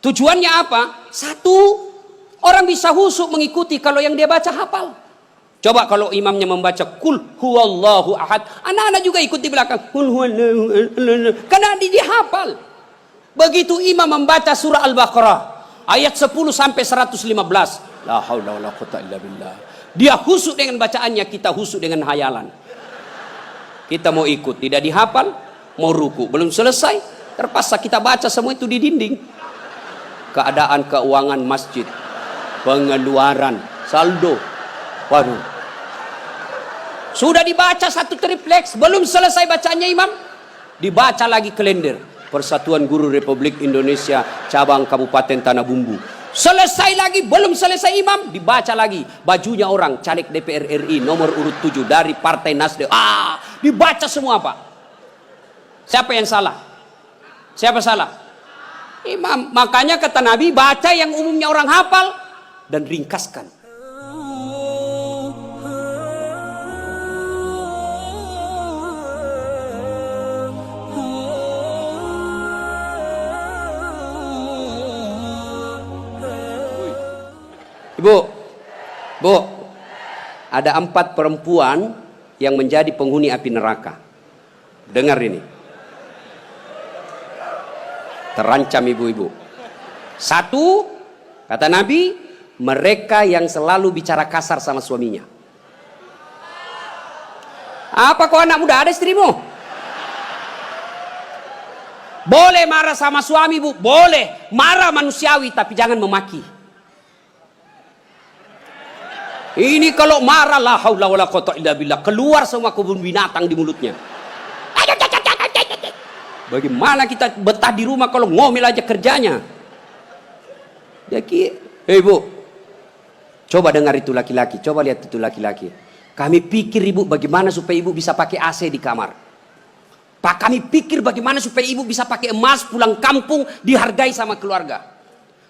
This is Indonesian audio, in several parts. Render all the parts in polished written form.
Tujuannya apa? Satu, orang bisa husuk mengikuti kalau yang dia baca hafal. Coba kalau imamnya membaca kul huwallahu ahad, anak-anak juga ikut di belakang kul huwallahu ahad, karena dia hafal. Begitu imam membaca surah Al-Baqarah ayat 10 sampai 115, la haula wala quwwata illa billah, dia husuk dengan bacaannya, kita husuk dengan hayalan. Kita mau ikut, tidak dihafal, mau ruku, belum selesai, terpaksa kita baca semua itu di dinding. Keadaan keuangan masjid, pengeluaran, saldo, waduh. Sudah dibaca satu tripleks, belum selesai bacanya imam, dibaca lagi kalender Persatuan Guru Republik Indonesia cabang Kabupaten Tanah Bumbu. Selesai lagi, belum selesai imam, dibaca lagi bajunya orang caleg DPR RI nomor urut 7 dari Partai Nasdem. Dibaca semua, Pak. Siapa yang salah? Siapa salah? Imam. Makanya kata Nabi, baca yang umumnya orang hafal dan ringkaskan. Bu, ada 4 perempuan yang menjadi penghuni api neraka. Dengar ini. Terancam ibu-ibu. 1, kata Nabi, mereka yang selalu bicara kasar sama suaminya. Apa kau anak muda, ada istrimu? Boleh marah sama suami, Bu, boleh. Marah manusiawi, tapi jangan memaki. Ini kalau marah, la haula wala quwwata illa billah, keluar semua kebun binatang di mulutnya. Bagaimana kita betah di rumah kalau ngomel aja kerjanya? Jadi, Bu, coba dengar itu laki-laki, coba lihat itu laki-laki. Kami pikir ibu bagaimana supaya ibu bisa pakai AC di kamar. Pak, kami pikir bagaimana supaya ibu bisa pakai emas pulang kampung dihargai sama keluarga.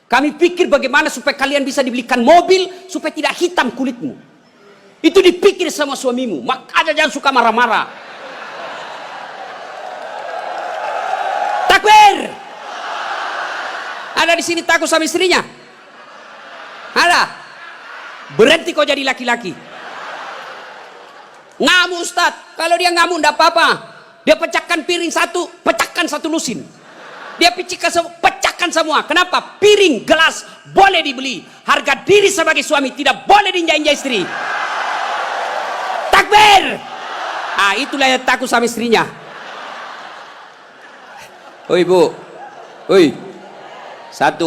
Kami pikir bagaimana supaya kalian bisa dibelikan mobil supaya tidak hitam kulitmu. Itu dipikir sama suamimu. Makanya jangan suka marah-marah. Takbir. Ada di sini takut sama istrinya? Ada. Berhenti kau jadi laki-laki. Ngamuk Ustaz. Kalau dia ngamuk enggak apa-apa. Dia pecahkan piring satu, pecahkan satu lusin. Dia pecahkan semua. Kenapa? Piring, gelas boleh dibeli. Harga diri sebagai suami tidak boleh diinjak-injak istri. Takbir. Itulah yang takut sama istrinya. Oi Bu, oi. 1,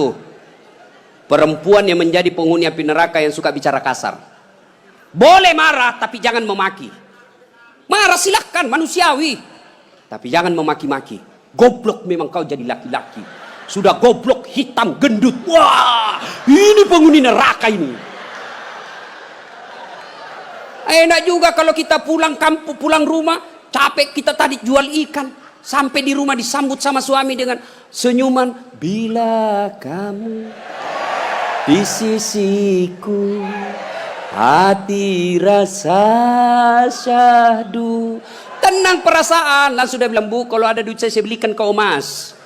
perempuan yang menjadi penghuni api neraka yang suka bicara kasar. Boleh marah tapi jangan memaki. Marah silahkan, manusiawi, tapi jangan memaki-maki. Goblok memang kau jadi laki-laki. Sudah goblok, hitam, gendut. Wah, ini penghuni neraka ini. Enak juga kalau kita pulang kampung, pulang rumah, capek kita tadi jual ikan. Sampai di rumah disambut sama suami dengan senyuman. Bila kamu di sisiku, hati rasa syahdu. Tenang perasaan. Langsung sudah bilang, Bu, kalau ada duit saya belikan kau emas.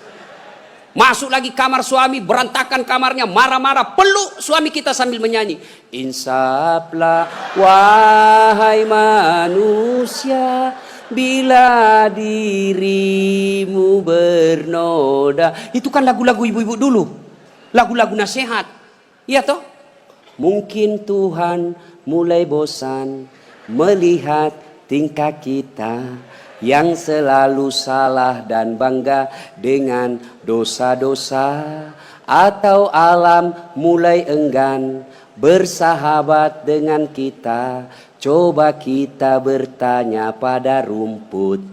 Masuk lagi kamar suami, berantakan kamarnya, marah-marah, peluk suami kita sambil menyanyi. Insaflah wahai manusia, bila dirimu bernoda. Itu kan lagu-lagu ibu-ibu dulu, lagu-lagu nasihat. Iya toh? Mungkin Tuhan mulai bosan melihat tingkah kita yang selalu salah dan bangga dengan dosa-dosa, atau alam mulai enggan bersahabat dengan kita. Coba kita bertanya pada rumput.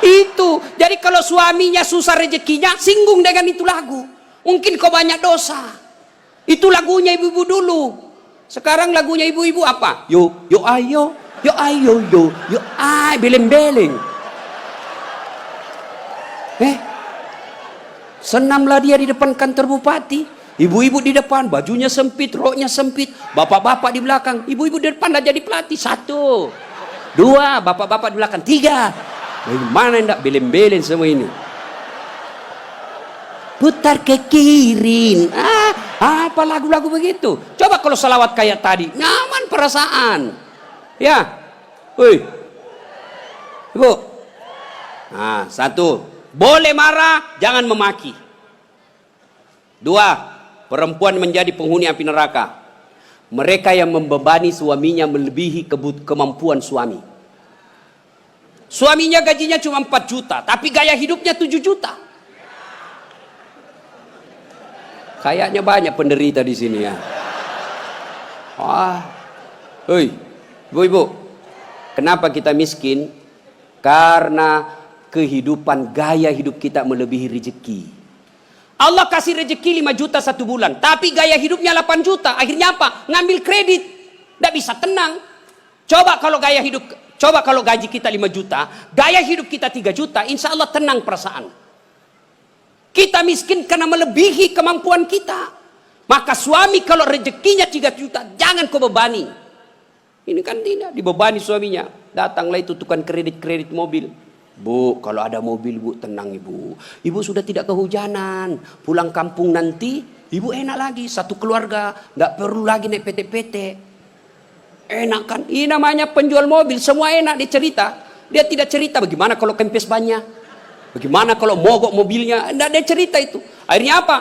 Itu. Jadi kalau suaminya susah rezekinya, singgung dengan itu lagu. Mungkin kau banyak dosa. Itu lagunya ibu-ibu dulu. Sekarang lagunya ibu-ibu apa? Yo ayo, beleng-beleng. Senamlah dia di depan kantor bupati. Ibu-ibu di depan, bajunya sempit, roknya sempit. Bapak-bapak di belakang. Ibu-ibu di depan dah jadi pelatih. 1, 2, bapak-bapak di belakang. 3. Bagaimana ndak belen-belen semua ini? Putar ke kiri. Apa lagu-lagu begitu? Coba kalau salawat kayak tadi, nyaman perasaan. Ya. Woi. Ibu. Nah, satu, boleh marah, jangan memaki. Dua, perempuan menjadi penghuni api neraka. Mereka yang membebani suaminya melebihi kemampuan suami. Suaminya gajinya cuma 4 juta, tapi gaya hidupnya 7 juta. Kayaknya banyak penderita di sini ya. Hei, ibu-ibu, kenapa kita miskin? Karena kehidupan gaya hidup kita melebihi rezeki. Allah kasih rezeki 5 juta 1 bulan, tapi gaya hidupnya 8 juta. Akhirnya apa? Ngambil kredit, tidak bisa tenang. Coba kalau gaji kita 5 juta, gaya hidup kita 3 juta, insya Allah tenang perasaan. Kita miskin karena melebihi kemampuan kita. Maka suami kalau rezekinya 3 juta, jangan kau bebani. Ini kan tidak dibebani suaminya. Datanglah itu tukang kredit mobil. Bu, kalau ada mobil bu, tenang ibu. Ibu sudah tidak kehujanan. Pulang kampung nanti, ibu enak lagi. Satu keluarga, nggak perlu lagi naik PT-PT. Enak kan? Ini namanya penjual mobil, semua enak dia cerita. Dia tidak cerita bagaimana kalau kempes banyak. Bagaimana kalau mogok mobilnya? Tidak ada cerita itu. Akhirnya apa?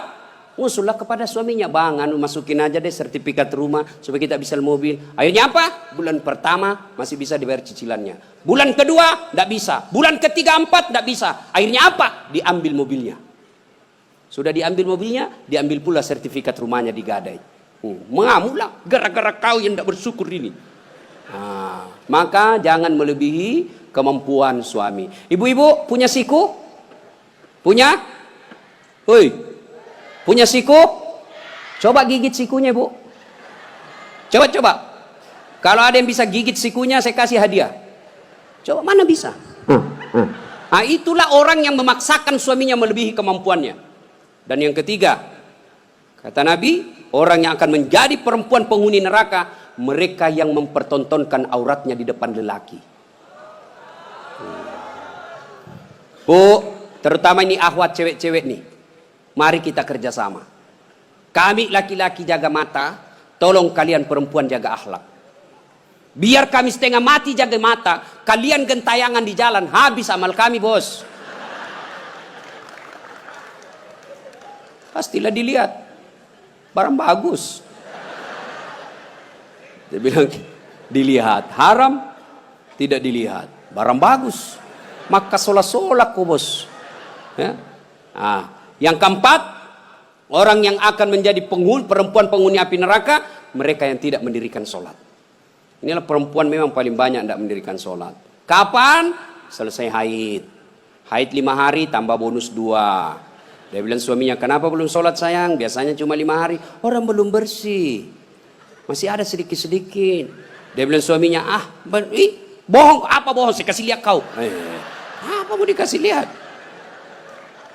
Ngusullah kepada suaminya. Bang, masukin aja deh sertifikat rumah supaya kita bisa mobil. Akhirnya apa? Bulan pertama masih bisa dibayar cicilannya. Bulan kedua tidak bisa. Bulan ketiga, 4 tidak bisa. Akhirnya apa? Diambil mobilnya. Sudah diambil mobilnya, diambil pula sertifikat rumahnya digadai. Mengamulah gara-gara kau yang tidak bersyukur ini. Maka jangan melebihi kemampuan suami. Ibu-ibu punya siku? Punya? Woi, punya siku? Coba gigit sikunya bu. Coba. Kalau ada yang bisa gigit sikunya, saya kasih hadiah. Coba, mana bisa? Itulah orang yang memaksakan suaminya melebihi kemampuannya. Dan yang ketiga, kata Nabi, orang yang akan menjadi perempuan penghuni neraka, mereka yang mempertontonkan auratnya di depan lelaki. Bu, terutama ini akhwat cewek-cewek nih. Mari kita kerjasama. Kami laki-laki jaga mata, tolong kalian perempuan jaga akhlak. Biar kami setengah mati jaga mata, kalian gentayangan di jalan, habis amal kami bos. Pastilah dilihat, barang bagus. Dia bilang dilihat, haram tidak dilihat, barang bagus. Maka solak-solak kok bos. Ya? Yang keempat, orang yang akan menjadi perempuan penghuni api neraka, mereka yang tidak mendirikan sholat. Inilah perempuan memang paling banyak tidak mendirikan sholat. Kapan? Selesai haid. Haid 5 hari tambah bonus 2. Dia bilang suaminya, kenapa belum sholat sayang? Biasanya cuma 5 hari. Orang belum bersih, masih ada sedikit-sedikit. Dia bilang suaminya, bohong. Apa bohong? Saya kasih lihat kau. Apa mau dikasih lihat?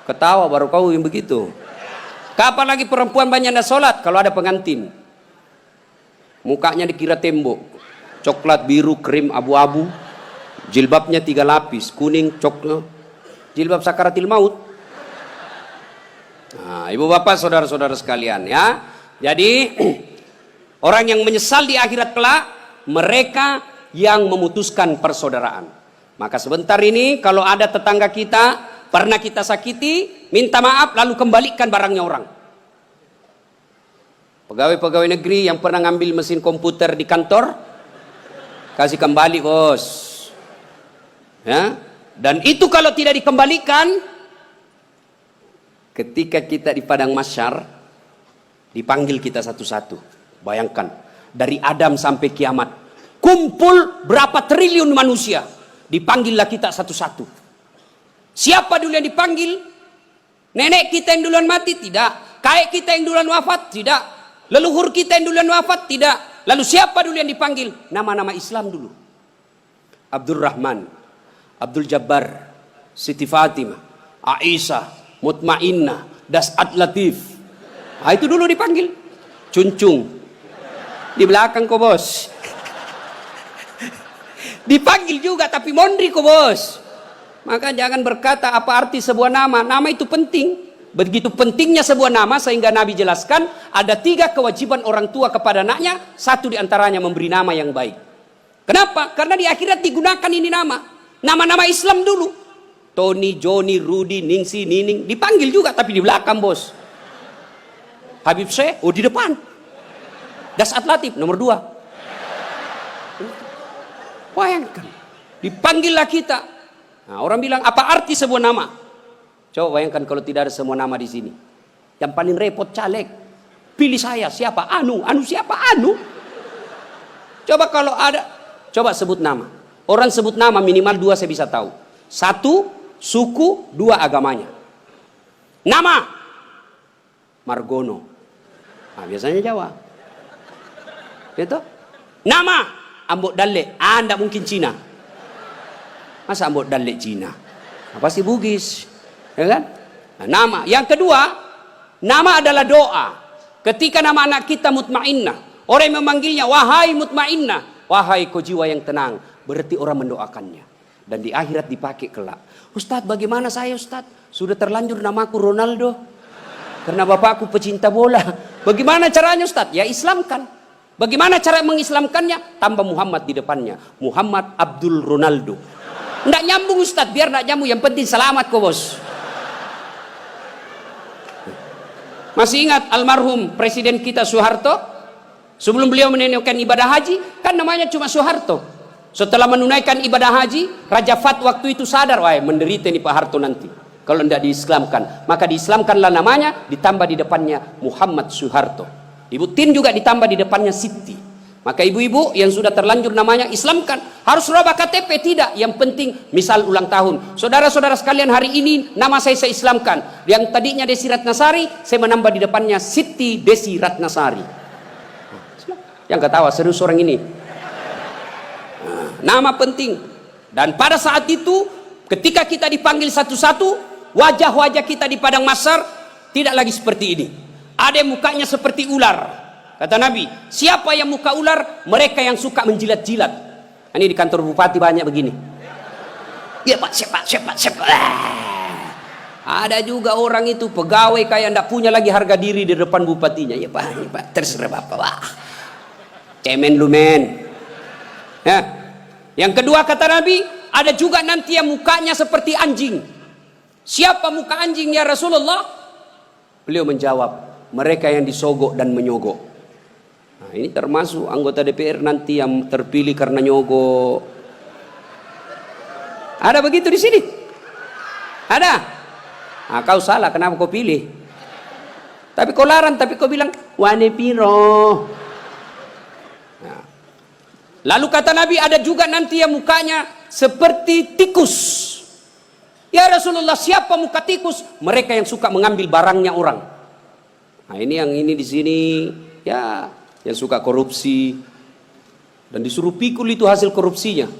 Ketawa baru kau yang begitu. Kapan lagi perempuan banyak tidak sholat? Kalau ada pengantin, mukanya dikira tembok, coklat, biru, krim, abu-abu, jilbabnya 3 lapis, kuning, coklat, jilbab sakaratil maut. Ibu bapak saudara-saudara sekalian ya. Jadi orang yang menyesal di akhirat kelak, mereka yang memutuskan persaudaraan. Maka sebentar ini kalau ada tetangga kita pernah kita sakiti, minta maaf lalu kembalikan barangnya orang. Pegawai-pegawai negeri yang pernah ngambil mesin komputer di kantor, kasih kembali bos. Ya? Dan itu kalau tidak dikembalikan, ketika kita di padang mahsyar, dipanggil kita satu-satu. Bayangkan, dari Adam sampai kiamat, kumpul berapa triliun manusia, dipanggillah kita satu-satu. Siapa dulu yang dipanggil? Nenek kita yang duluan mati? Tidak. Kakek kita yang duluan wafat? Tidak. Leluhur kita yang duluan wafat? Tidak. Lalu siapa dulu yang dipanggil? Nama-nama Islam dulu. Abdurrahman, Abdul Jabbar, Siti Fatimah, Aisyah, Mutmainnah, Das'at Latif. Itu dulu dipanggil. Cuncung. Di belakang kok bos. Dipanggil juga tapi mondri kok bos. Maka jangan berkata apa arti sebuah nama. Nama itu penting. Begitu pentingnya sebuah nama sehingga Nabi jelaskan ada 3 kewajiban orang tua kepada anaknya. 1 diantaranya memberi nama yang baik. Kenapa? Karena di akhirat digunakan ini nama. Nama-nama Islam dulu. Tony, Johnny, Rudy, Ningsi, Nining. Dipanggil juga tapi di belakang bos. Habib Syekh, oh di depan. Dasat Latif, nomor 2. Bayangkan. Dipanggillah kita. Nah, orang bilang apa arti sebuah nama? Coba bayangkan kalau tidak ada semua nama di sini. Yang paling repot caleg. Pilih saya, siapa? Anu siapa? Anu. Coba kalau ada, coba sebut nama. Orang sebut nama minimal 2 saya bisa tahu. 1, suku, 2 agamanya. Nama Margono. Nah, biasanya Jawa. Gitu? Nama Ambok Dalle. Anda mungkin Cina. Masa Ambok Dalle Cina? Nah, pasti Bugis. Ya kan? Nah, nama. Yang kedua, nama adalah doa. Ketika nama anak kita Mutmainnah, orang yang memanggilnya wahai Mutmainnah, wahai kau jiwa yang tenang, berarti orang mendoakannya. Dan di akhirat dipakai kelak. Ustadz, bagaimana saya Ustadz? Sudah terlanjur namaku Ronaldo. Karena bapakku pecinta bola. Bagaimana caranya Ustadz? Ya Islamkan. Bagaimana cara mengislamkannya? Tambah Muhammad di depannya. Muhammad Abdul Ronaldo. Nggak nyambung Ustadz, biar nggak nyambung. Yang penting selamat kok bos. Masih ingat almarhum Presiden kita Soeharto? Sebelum beliau menunaikan ibadah haji, kan namanya cuma Soeharto. Setelah menunaikan ibadah haji, Raja Fat waktu itu sadar, wah menderita nih Pak Harto nanti. Kalau tidak diislamkan, maka diislamkanlah namanya, ditambah di depannya Muhammad Soeharto. Ibu Tin juga ditambah di depannya Siti. Maka ibu-ibu yang sudah terlanjur namanya islamkan. Harus rubah KTP? Tidak. Yang penting misal ulang tahun. Saudara-saudara sekalian, hari ini nama saya islamkan. Yang tadinya Desi Ratnasari, saya menambah di depannya Siti Desi Ratnasari. Yang ketawa serius orang ini. Nama penting. Dan pada saat itu ketika kita dipanggil satu-satu, wajah-wajah kita di padang mahsyar tidak lagi seperti ini. Ada yang mukanya seperti ular. Kata Nabi, siapa yang muka ular? Mereka yang suka menjilat-jilat. Ini di kantor bupati banyak begini. Ya Pak, siapa. Ada juga orang itu pegawai kayak ndak punya lagi harga diri di depan bupatinya. Ya Pak, terserah Bapak. Wah. Cemen lu men. Ya. Yang kedua kata Nabi, ada juga nanti yang mukanya seperti anjing. Siapa muka anjing ya Rasulullah? Beliau menjawab, mereka yang disogok dan menyogok. Nah, ini termasuk anggota DPR nanti yang terpilih karena nyogok. Ada begitu di sini? Ada? Nah, kau salah, kenapa kau pilih? Tapi kau larang, tapi kau bilang wane piro. Nah. Lalu kata Nabi, ada juga nanti yang mukanya seperti tikus. Ya Rasulullah, siapa muka tikus? Mereka yang suka mengambil barangnya orang. Nah, ini yang ini di sini ya, yang suka korupsi dan disuruh pikul itu hasil korupsinya.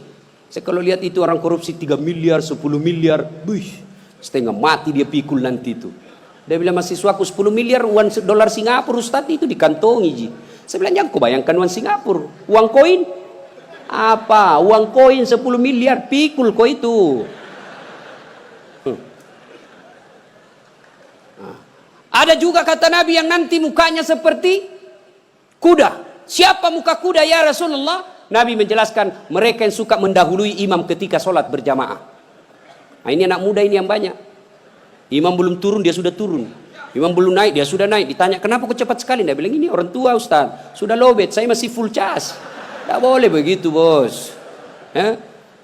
Saya kalau lihat itu orang korupsi 3 miliar, 10 miliar, setengah mati dia pikul nanti itu. Dia bilang mahasiswaku 10 miliar uang dolar Singapura Ustaz itu dikantongi ji. Saya bilang jangan kau bayangkan uang Singapura, uang koin apa? Uang koin 10 miliar pikul kau itu. Ada juga kata Nabi yang nanti mukanya seperti kuda. Siapa muka kuda ya Rasulullah? Nabi menjelaskan mereka yang suka mendahului imam ketika sholat berjamaah. Nah, ini anak muda ini yang banyak. Imam belum turun dia sudah turun. Imam belum naik dia sudah naik. Ditanya kenapa kok cepat sekali? Dia bilang ini orang tua Ustaz. Sudah lowbat, saya masih full charge. Tidak boleh begitu bos.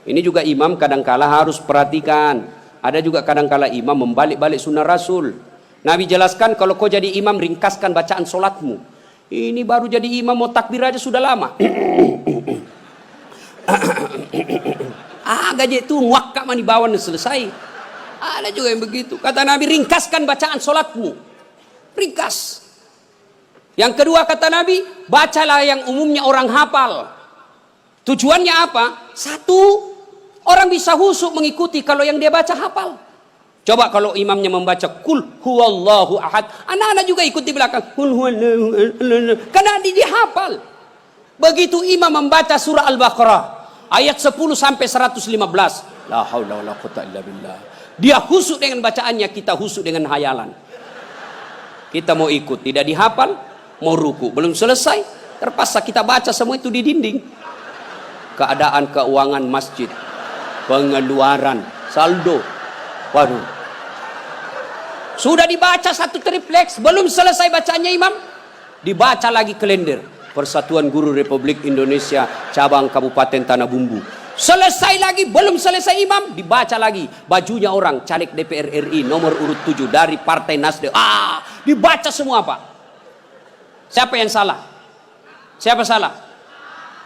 Ini juga imam kadangkala harus perhatikan. Ada juga kadangkala imam membalik-balik sunnah Rasul. Nabi jelaskan kalau kau jadi imam ringkaskan bacaan solatmu. Ini baru jadi imam mau takbir aja sudah lama. Gaji itu muakkak mani bawan selesai. Ada juga yang begitu. Kata Nabi ringkaskan bacaan solatmu. Ringkas. Yang kedua kata Nabi, bacalah yang umumnya orang hafal. Tujuannya apa? 1, orang bisa khusyuk mengikuti kalau yang dia baca hafal. Coba kalau imamnya membaca kul huwallahu ahad, anak-anak juga ikut di belakang kul huwallahu ahad, karena dia hafal. Begitu imam membaca surah Al-Baqarah, Ayat 10 sampai 115. La haula wala quwata illa billah. Dia husuk dengan bacaannya, kita husuk dengan hayalan. Kita mau ikut, tidak dihafal, mau ruku, belum selesai, terpaksa kita baca semua itu di dinding. Keadaan keuangan masjid, pengeluaran, saldo, waduh. Sudah dibaca satu tripleks, belum selesai bacanya imam, dibaca lagi kalender. Persatuan Guru Republik Indonesia cabang Kabupaten Tanah Bumbu. Selesai lagi, belum selesai imam, dibaca lagi. Bajunya orang, caleg DPR RI nomor urut 7 dari Partai Nasdem. Dibaca semua Pak. Siapa yang salah? Siapa salah?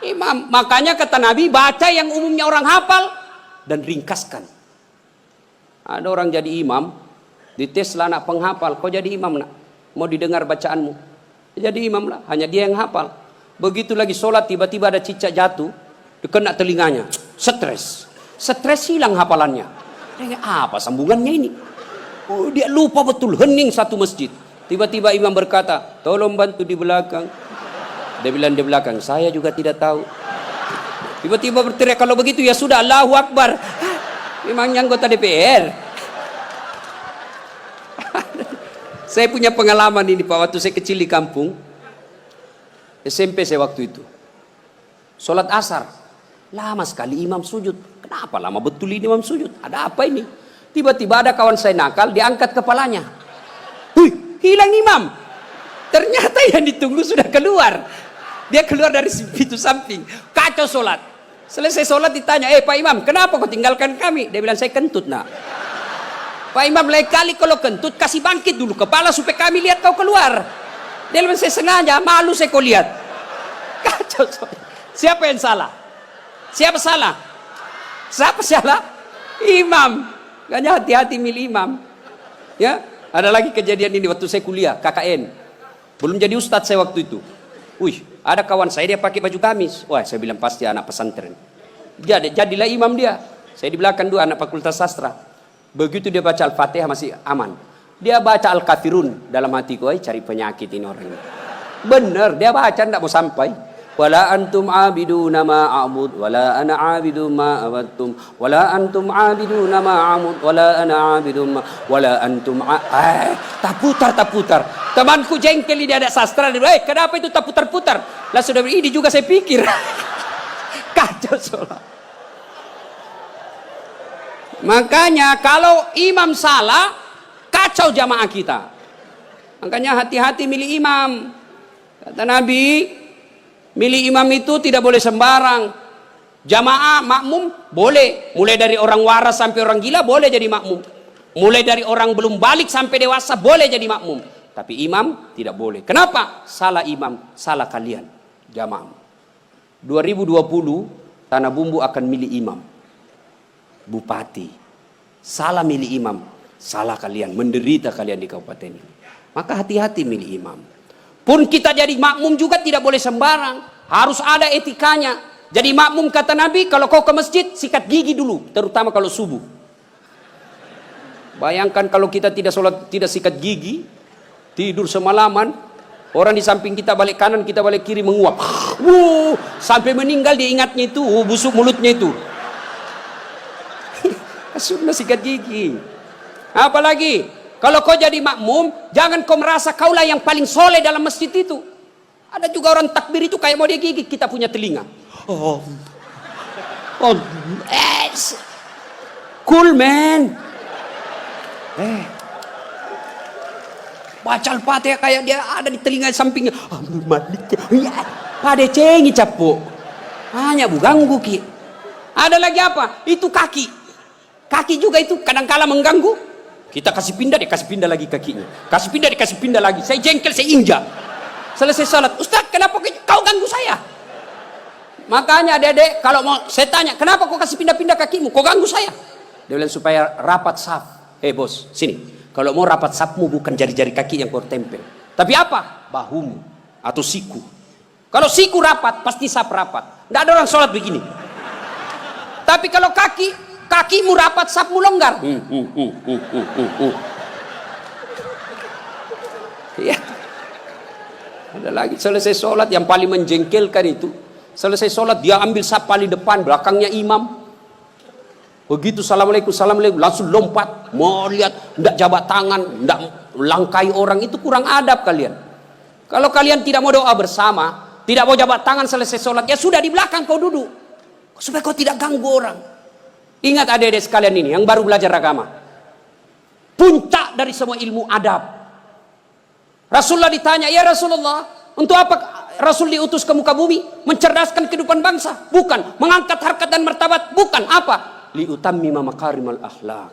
Imam. Makanya kata Nabi, baca yang umumnya orang hafal dan ringkaskan. Ada orang jadi imam, dites lah anak penghafal, kau jadi imam nak? Mau didengar bacaanmu? Jadi imam lah, hanya dia yang hafal. Begitu lagi sholat, tiba-tiba ada cicak jatuh, kena telinganya, stres hilang hafalannya. Apa sambungannya ini? Dia lupa betul, hening satu masjid. Tiba-tiba imam berkata, tolong bantu di belakang. Dia bilang di belakang, saya juga tidak tahu. Tiba-tiba berteriak, kalau begitu ya sudah, Allahu Akbar. Memangnya anggota DPR. Saya punya pengalaman ini Pak, waktu saya kecil di kampung, SMP saya waktu itu. Sholat asar, lama sekali imam sujud. Kenapa lama betul ini imam sujud? Ada apa ini? Tiba-tiba ada kawan saya nakal, diangkat kepalanya. Hilang imam. Ternyata yang ditunggu sudah keluar. Dia keluar dari pintu samping. Kacau sholat. Selesai sholat ditanya, Pak Imam, kenapa kau tinggalkan kami? Dia bilang, saya kentut nak. Pak Imam, lain kali kalau kentut, kasih bangkit dulu kepala supaya kami lihat kau keluar. Dia bilang, saya sengaja, malu saya kau lihat. Kacau sholat. Siapa yang salah? Siapa salah? Siapa salah? Imam. Makanya hati-hati milih imam. Ya, ada lagi kejadian ini waktu saya kuliah KKN. Belum jadi ustadz saya waktu itu. Ada kawan saya dia pakai baju gamis. Wah, saya bilang pasti anak pesantren. Jadilah imam dia. Saya di belakang dua anak fakultas sastra. Begitu dia baca Al-Fatihah masih aman. Dia baca Al-Kafirun dalam hatiku, cari penyakit ini orang ini. Benar, dia baca enggak mau sampai. Wala antum abiduna ma a'bud wala ana abidu ma abattum wala antum abiduna ma a'bud wala ana abidu ma wala antum tak putar. Temanku jengkel ini ada sastra, dia bilang, kenapa itu tak putar-putar? Lah sudah ini juga saya pikir. Kacau sholat. Makanya kalau imam salah, kacau jamaah kita. Makanya hati-hati milih imam. Kata Nabi, milih imam itu tidak boleh sembarang. Jamaah makmum boleh, mulai dari orang waras sampai orang gila boleh jadi makmum. Mulai dari orang belum balik sampai dewasa boleh jadi makmum. Tapi imam tidak boleh. Kenapa? Salah imam, salah kalian jamaah. 2020 Tanah Bumbu akan milih imam. Bupati. Salah milih imam, salah kalian, menderita kalian di kabupaten ini. Maka hati-hati milih imam. Pun kita jadi makmum juga tidak boleh sembarang. Harus ada etikanya. Jadi makmum kata Nabi, kalau kau ke masjid, sikat gigi dulu. Terutama kalau subuh. Bayangkan kalau kita tidak sholat, tidak sikat gigi, tidur semalaman, orang di samping kita balik kanan, kita balik kiri menguap. Sampai meninggal dia ingatnya itu, busuk mulutnya itu. Sunnah sikat gigi. Apalagi kalau kau jadi makmum, jangan kau merasa kaulah yang paling soleh dalam masjid itu. Ada juga orang takbir itu kayak mau dia gigit, kita punya telinga. Cool man. Baca Al-Fatihah kayak dia ada di telinga sampingnya. Pada cengi capuk. Hanya ganggu ki. Ada lagi apa? Itu kaki. Kaki juga itu kadang-kala mengganggu. Kita kasih pindah, dia kasih pindah lagi kakinya. Kasih pindah, dia kasih pindah lagi. Saya jengkel, saya injak. Selesai salat, Ustaz, kenapa kau ganggu saya? Makanya adik-adik, kalau mau saya tanya, kenapa kau kasih pindah-pindah kakimu? Kau ganggu saya? Dia bilang supaya rapat saf. Bos, sini. Kalau mau rapat safmu bukan jari-jari kaki yang kau tempel. Tapi apa? Bahumu atau siku. Kalau siku rapat, pasti saf rapat. Tidak ada orang sholat begini. Tapi kalau kakimu rapat, safmu longgar. Ya. Ada lagi selesai sholat yang paling menjengkelkan itu. Selesai sholat dia ambil saf paling depan, belakangnya imam. Begitu assalamualaikum, assalamualaikum, langsung lompat. Mau lihat, tidak jabat tangan, tidak langkai orang, itu kurang adab kalian. Kalau kalian tidak mau doa bersama, tidak mau jabat tangan selesai sholat, ya sudah di belakang kau duduk, supaya kau tidak ganggu orang. Ingat adik-adik sekalian ini yang baru belajar agama, puncak dari semua ilmu adab. Rasulullah ditanya, ya Rasulullah, untuk apa Rasul diutus ke muka bumi? Mencerdaskan kehidupan bangsa? Bukan. Mengangkat harkat dan martabat? Bukan. Apa? Liutammima makarimal akhlak,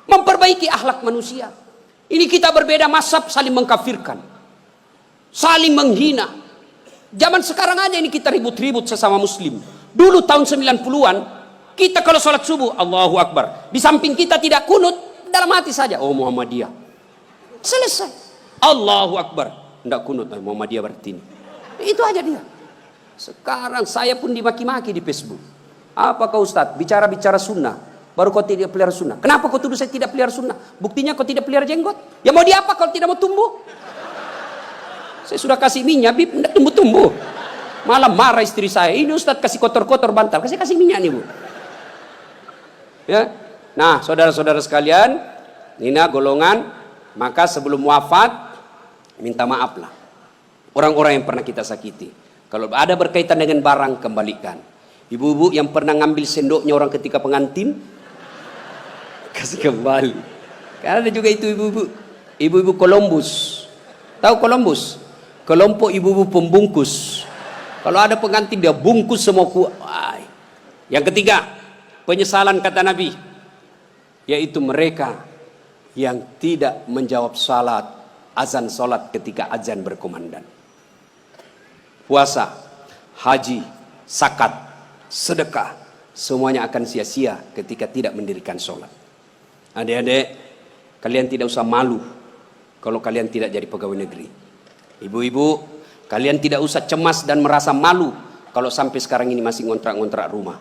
memperbaiki akhlak manusia. Ini kita berbeda mazhab, saling mengkafirkan, saling menghina. Zaman sekarang aja ini kita ribut-ribut sesama muslim. Dulu tahun 90-an, kita kalau sholat subuh, Allahu Akbar, di samping kita tidak kunut, dalam hati saja, oh Muhammadiyah. Selesai. Allahu Akbar, tidak kunut, Muhammadiyah berarti ini. Itu aja dia. Sekarang saya pun dimaki-maki di Facebook. Apa kau Ustaz? Bicara-bicara sunnah, baru kau tidak pelihara sunnah. Kenapa kau tuduh saya tidak pelihara sunnah? Buktinya kau tidak pelihara jenggot. Ya mau diapa kalau tidak mau tumbuh? Saya sudah kasih minyak, Bib, tidak tumbuh-tumbuh. Malah marah istri saya. Ini Ustaz kasih kotor-kotor bantal. Kasih minyak nih, Bu. Ya. Nah, saudara-saudara sekalian, ini golongan, maka sebelum wafat minta maaflah orang-orang yang pernah kita sakiti. Kalau ada berkaitan dengan barang, kembalikan. Ibu-ibu yang pernah ngambil sendoknya orang ketika pengantin, kasih kembali. Karena ada juga itu ibu-ibu Columbus. Tahu Columbus? Kelompok ibu-ibu pembungkus. Kalau ada pengantin dia bungkus semua kuai. Yang ketiga, penyesalan kata Nabi, yaitu mereka yang tidak menjawab azan salat ketika azan berkumandang. Puasa, haji, zakat, sedekah, semuanya akan sia-sia ketika tidak mendirikan sholat. Adik-adik, kalian tidak usah malu kalau kalian tidak jadi pegawai negeri. Ibu-ibu, kalian tidak usah cemas dan merasa malu kalau sampai sekarang ini masih ngontrak-ngontrak rumah.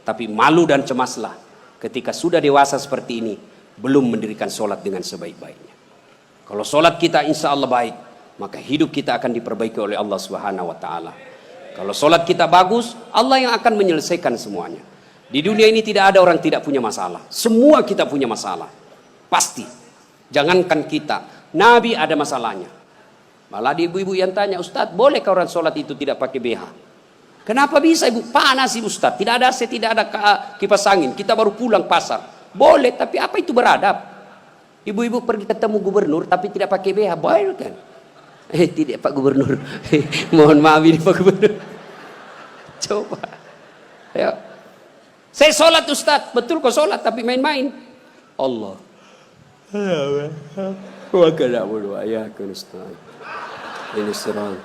Tapi malu dan cemaslah ketika sudah dewasa seperti ini, belum mendirikan sholat dengan sebaik-baiknya. Kalau sholat kita insya Allah baik, maka hidup kita akan diperbaiki oleh Allah Subhanahu wa Ta'ala. Kalau sholat kita bagus, Allah yang akan menyelesaikan semuanya. Di dunia ini tidak ada orang tidak punya masalah. Semua kita punya masalah, pasti. Jangankan kita, Nabi ada masalahnya. Malah di ibu-ibu yang tanya, Ustaz, bolehkah orang sholat itu tidak pakai BH? Kenapa bisa ibu? Panas ibu Ustaz, tidak ada AC, tidak ada kipas angin, kita baru pulang pasar. Boleh, tapi apa itu beradab? Ibu-ibu pergi ketemu gubernur tapi tidak pakai BH, boleh kan? Tidak Pak Gubernur. Mohon maaf ini Pak Gubernur. Coba. Ayo. Saya sholat Ustaz, betul kok sholat tapi main-main. Allah. Wa kana wa ya kun Ustaz. Ini serang.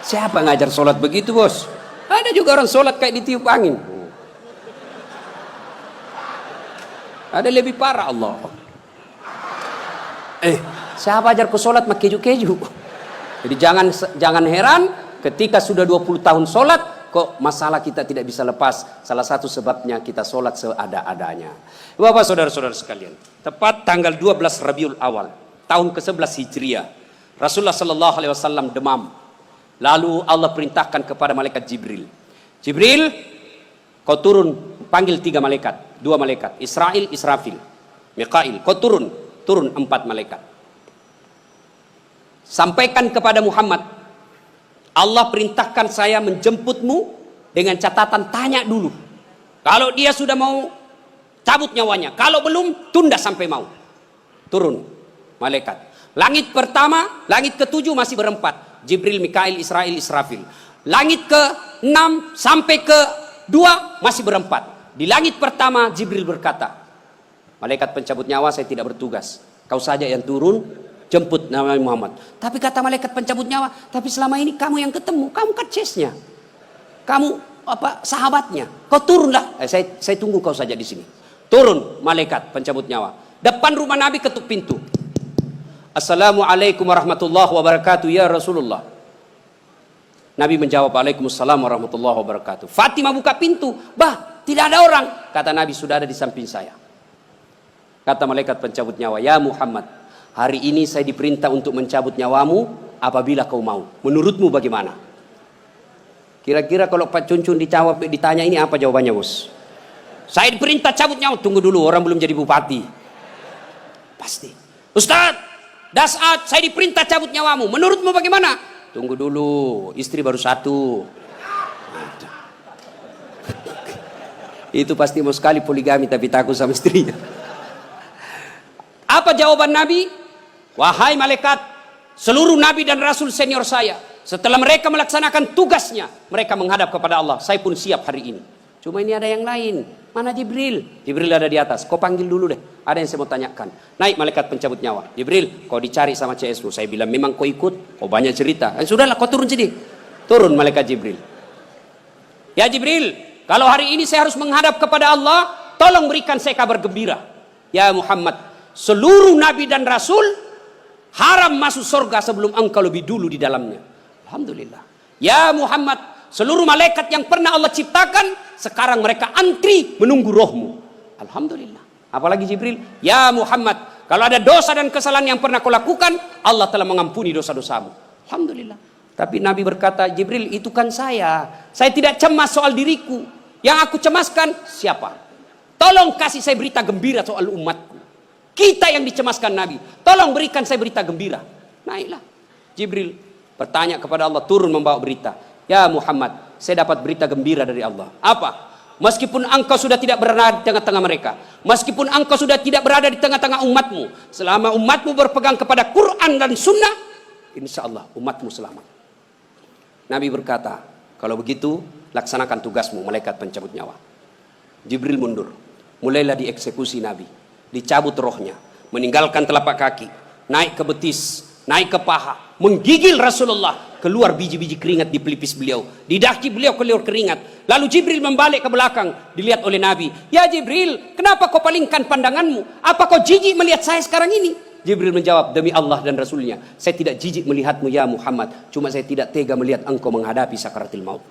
Siapa ngajar sholat begitu, Bos? Ada juga orang sholat kayak ditiup angin. Ada lebih parah Allah. Siapa ajar ku sholat mak keju-keju. Jadi jangan heran ketika sudah 20 tahun sholat kok masalah kita tidak bisa lepas. Salah satu sebabnya kita sholat seada-adanya. Bapak saudara-saudara sekalian, tepat tanggal 12 Rabiul Awal tahun ke-11 Hijriah, Rasulullah sallallahu alaihi wasallam demam. Lalu Allah perintahkan kepada malaikat Jibril, Jibril, kau turun, panggil 3 malaikat, 2 malaikat, Israil, Israfil, Mikail, kau turun 4 malaikat. Sampaikan kepada Muhammad, Allah perintahkan saya menjemputmu dengan catatan tanya dulu. Kalau dia sudah mau cabut nyawanya, kalau belum tunda sampai mau. Turun malaikat. Langit pertama, langit ke-7 masih berempat. Jibril, Mikail, Israil, Israfil. Langit ke-6 sampai ke-2 masih berempat. Di langit pertama Jibril berkata, malaikat pencabut nyawa saya tidak bertugas. Kau saja yang turun, jemput Nabi Muhammad. Tapi kata malaikat pencabut nyawa, tapi selama ini kamu yang ketemu, kamu kecesnya, kamu sahabatnya. Kau turunlah. Saya tunggu kau saja di sini. Turun malaikat pencabut nyawa. Depan rumah Nabi ketuk pintu. Assalamualaikum warahmatullahi wabarakatuh ya Rasulullah. Nabi menjawab, Waalaikumsalam warahmatullahi wabarakatuh. Fatimah buka pintu. Bah, tidak ada orang. Kata Nabi, sudah ada di samping saya. Kata malaikat pencabut nyawa, ya Muhammad, hari ini saya diperintah untuk mencabut nyawamu apabila kau mau. Menurutmu bagaimana? Kira-kira kalau Pak Cuncun ditanya ini apa jawabannya, bos? Saya diperintah cabut nyawa. Tunggu dulu, orang belum jadi bupati. Pasti. Ustaz, Dasat, saya diperintah cabut nyawamu. Menurutmu bagaimana? Tunggu dulu, istri baru satu. Itu pasti mau sekali poligami tapi takut sama istrinya. Apa jawaban Nabi? Wahai malaikat, seluruh nabi dan rasul senior saya, setelah mereka melaksanakan tugasnya, mereka menghadap kepada Allah. Saya pun siap hari ini. Cuma ini ada yang lain. Mana Jibril? Jibril ada di atas. Kau panggil dulu deh. Ada yang saya mau tanyakan. Naik malaikat pencabut nyawa. Jibril, kau dicari sama CS-mu. Saya bilang memang kau ikut. Kau banyak cerita. Sudahlah, kau turun sini. Turun malaikat Jibril. Ya Jibril, kalau hari ini saya harus menghadap kepada Allah, tolong berikan saya kabar gembira. Ya Muhammad, seluruh nabi dan rasul haram masuk surga sebelum engkau lebih dulu di dalamnya. Alhamdulillah. Ya Muhammad, seluruh malaikat yang pernah Allah ciptakan sekarang mereka antri menunggu rohmu. Alhamdulillah. Apalagi Jibril, ya Muhammad, kalau ada dosa dan kesalahan yang pernah kau lakukan, Allah telah mengampuni dosa-dosamu. Alhamdulillah. Tapi Nabi berkata, Jibril, itu kan saya tidak cemas soal diriku. Yang aku cemaskan siapa? Tolong kasih saya berita gembira soal umatku. Kita yang dicemaskan Nabi. Tolong berikan saya berita gembira. Naiklah Jibril bertanya kepada Allah, turun membawa berita. Ya Muhammad, saya dapat berita gembira dari Allah. Apa? Meskipun engkau sudah tidak berada di tengah-tengah mereka, meskipun engkau sudah tidak berada di tengah-tengah umatmu, selama umatmu berpegang kepada Quran dan Sunnah, insya Allah umatmu selamat. Nabi berkata, kalau begitu laksanakan tugasmu, malaikat pencabut nyawa. Jibril mundur. Mulailah dieksekusi Nabi. Dicabut rohnya, meninggalkan telapak kaki, naik ke betis, naik ke paha, menggigil Rasulullah, keluar biji-biji keringat di pelipis beliau, di daki beliau keluar keringat. Lalu Jibril membalik ke belakang, dilihat oleh Nabi. Ya Jibril, kenapa kau palingkan pandanganmu? Apa kau jijik melihat saya sekarang ini? Jibril menjawab, demi Allah dan Rasulnya, saya tidak jijik melihatmu ya Muhammad, cuma saya tidak tega melihat engkau menghadapi sakaratil maut.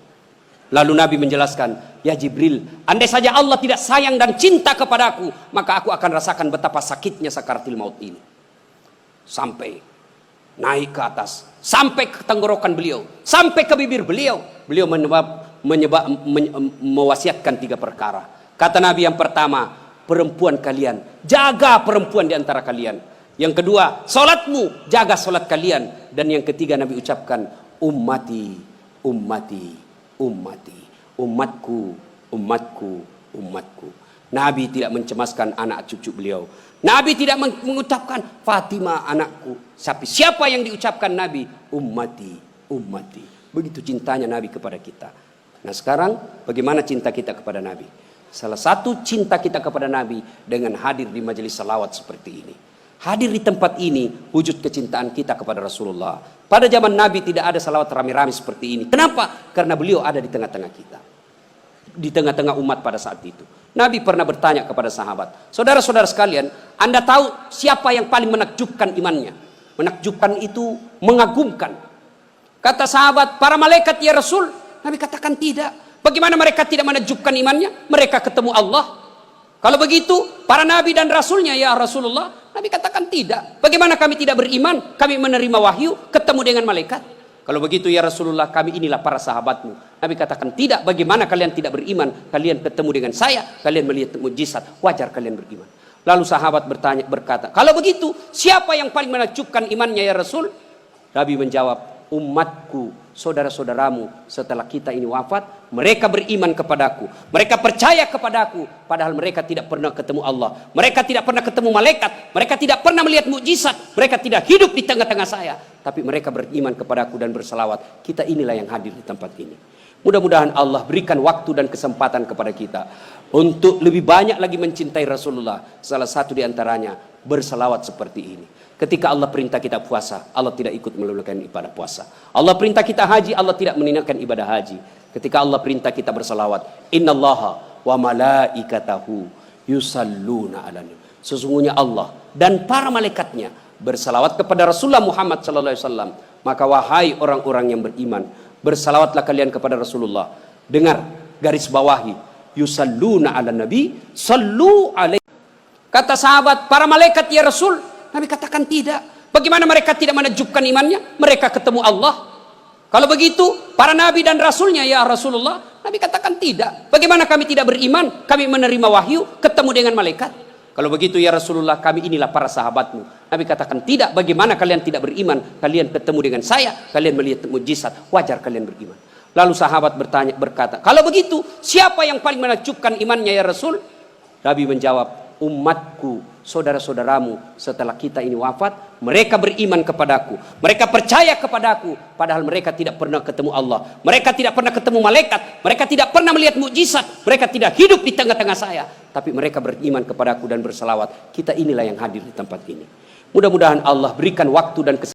Lalu Nabi menjelaskan, ya Jibril, andai saja Allah tidak sayang dan cinta kepadaku, maka aku akan rasakan betapa sakitnya sakaratil maut ini. Sampai naik ke atas, sampai ke tenggorokan beliau, sampai ke bibir beliau. Beliau mewasiatkan 3 perkara. Kata Nabi yang pertama, perempuan kalian, jaga perempuan di antara kalian. Yang kedua, salatmu, jaga salat kalian. Dan yang ketiga Nabi ucapkan, ummati, ummati, ummati, umatku, umatku, umatku. Nabi tidak mencemaskan anak cucu beliau. Nabi tidak mengucapkan Fatimah anakku. Tapi siapa yang diucapkan Nabi? Ummati, ummati. Begitu cintanya Nabi kepada kita. Nah sekarang bagaimana cinta kita kepada Nabi? Salah satu cinta kita kepada Nabi dengan hadir di majelis salawat seperti ini. Hadir di tempat ini wujud kecintaan kita kepada Rasulullah. Pada zaman Nabi tidak ada salawat rame-rame seperti ini. Kenapa? Karena beliau ada di tengah-tengah kita. Di tengah-tengah umat pada saat itu. Nabi pernah bertanya kepada sahabat, saudara-saudara sekalian, Anda tahu siapa yang paling menakjubkan imannya? Menakjubkan itu mengagumkan. Kata sahabat, para malaikat ya Rasul. Nabi katakan tidak. Bagaimana mereka tidak menakjubkan imannya? Mereka ketemu Allah. Kalau begitu, para nabi dan rasulnya ya Rasulullah, Nabi katakan tidak. Bagaimana kami tidak beriman? Kami menerima wahyu, ketemu dengan malaikat. Kalau begitu ya Rasulullah, kami inilah para sahabatmu. Nabi katakan tidak. Bagaimana kalian tidak beriman? Kalian ketemu dengan saya, kalian melihat mujizat, wajar kalian beriman. Lalu sahabat berkata, kalau begitu siapa yang paling menakjubkan imannya ya Rasul? Nabi menjawab, umatku, saudara-saudaramu setelah kita ini wafat, mereka beriman kepadaku, mereka percaya kepadaku, padahal mereka tidak pernah ketemu Allah, mereka tidak pernah ketemu malaikat, mereka tidak pernah melihat mukjizat, mereka tidak hidup di tengah-tengah saya, tapi mereka beriman kepadaku dan berselawat. Kita inilah yang hadir di tempat ini. Mudah-mudahan Allah berikan waktu dan kesempatan kepada kita untuk lebih banyak lagi mencintai Rasulullah. Salah satu di antaranya berselawat seperti ini. Ketika Allah perintah kita puasa, Allah tidak ikut menunaikan ibadah puasa. Allah perintah kita haji, Allah tidak menunaikan ibadah haji. Ketika Allah perintah kita bersalawat, innallaha wa malaikatahu yusalluna 'alan nabi. Sesungguhnya Allah dan para malaikatnya bersalawat kepada Rasulullah Muhammad sallallahu alaihi wasallam. Maka wahai orang-orang yang beriman, bersalawatlah kalian kepada Rasulullah. Dengar, garis bawahi, yusalluna 'alan nabi, sallu alaihi. Kata sahabat, para malaikat ya Rasul. Nabi katakan tidak. Bagaimana mereka tidak menakjubkan imannya? Mereka ketemu Allah. Kalau begitu, para nabi dan rasulnya, ya Rasulullah, Nabi katakan tidak. Bagaimana kami tidak beriman? Kami menerima wahyu, ketemu dengan malaikat. Kalau begitu ya Rasulullah, kami inilah para sahabatmu. Nabi katakan tidak. Bagaimana kalian tidak beriman? Kalian ketemu dengan saya, kalian melihat mujizat, wajar kalian beriman. Lalu sahabat berkata, kalau begitu siapa yang paling menakjubkan imannya ya Rasul? Nabi menjawab, umatku, saudara-saudaramu setelah kita ini wafat, mereka beriman kepadaku, mereka percaya kepadaku, padahal mereka tidak pernah ketemu Allah, mereka tidak pernah ketemu malaikat, mereka tidak pernah melihat mukjizat, mereka tidak hidup di tengah-tengah saya, tapi mereka beriman kepadaku dan berselawat. Kita inilah yang hadir di tempat ini. Mudah-mudahan Allah berikan waktu dan kesempatan